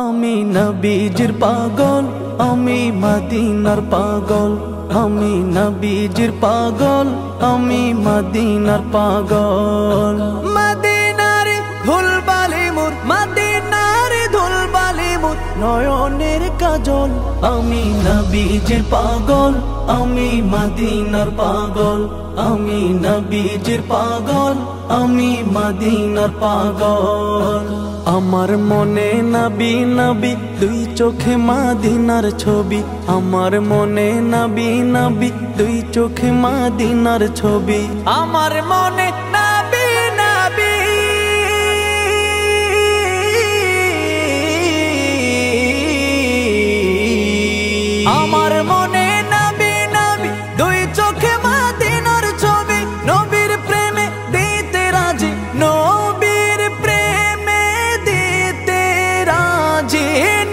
আমি নবীজির পাগল, আমি মদিনার পাগল। আমি নবীজির পাগল, আমি মদিনার পাগল। মদিনার ধুলবালি মোর, মদিনার ধুলবালি মোর নয়নের কাজল। আমি নবীজির পাগল, আমি মদিনার পাগল। আমি নবীজির পাগল, আমি মদিনার পাগল। আমার মনে নবী নবী দুই চোখে মদিনার ছবি। আমার মনে নবী নবী দুই চোখে মদিনার ছবি। আমার মনে নবী নবী আমার মনে নবী নবী দুই চোখে মদিনার ছবি। নবীর প্রেমে দিতে রাজি, নবীর প্রেমে দিতে রাজি,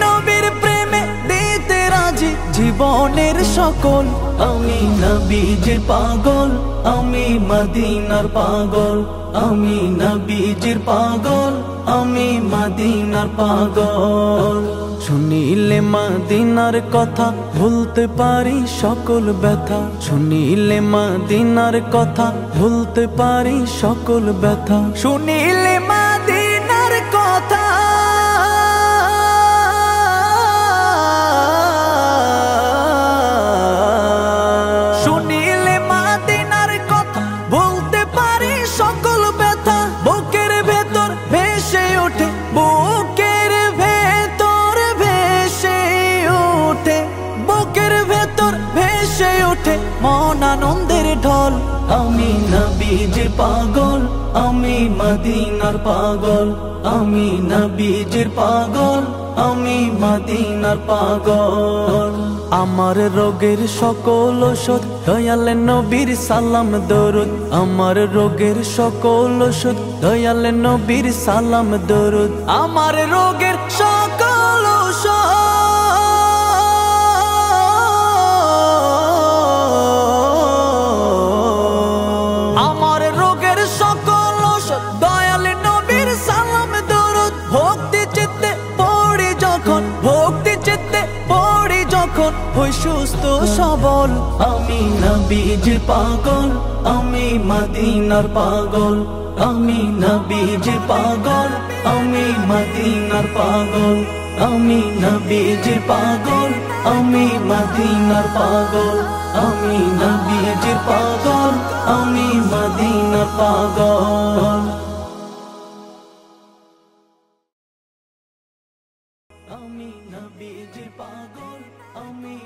নবীর প্রেমে দিতে রাজি জীবনের সকল। আমি নবীজির পাগল, আমি মদিনার পাগল। আমি নবীজির পাগল, আমি মদিনার পাগল। শুনিলে মদিনার কথা ভুলতে পারি সকল ব্যথা। শুনিলে মদিনার কথা ভুলতে পারি সকল ব্যথা। শুনিলে মদিনার কথা শুনিলে মদিনার কথা ভুলতে পারি সকল ব্যথা। বুকের ভেতর ভেসে ওঠে, বুকের ভেতর ভেসে ওঠে, বুকের ভেতর ভেসে ওঠে মন আনন্দের ঢল। আমি নবীজির পাগল, আমি মদিনার পাগল। আমি নবীজির পাগল, আমি মদিনার পাগল। আমার রোগের সকল ওষুধ দয়াল নবীর সালাম দরুদ। আমার রোগের সকল ওষুধ দয়াল নবীর সালাম দরুদ। আমার রোগের সকল ওষুধ আমার রোগের সকল ওষুধ দয়াল নবীর সালাম দরুদ। ভক্তি চিত্তে পড়ি যখন, ভক্তি চিত্তে পড়ি যখন হই সুস্থ সবল। আমি নবীজির পাগল, আমি মদিনার পাগল। আমি নবীজির পাগল, আমি মদিনার পাগল। আমি নবীজির পাগল, আমি মদিনার পাগল। আমি নবীজির পাগল, আমি মদিনার পাগল। আমি নবীজির পাগল, আমি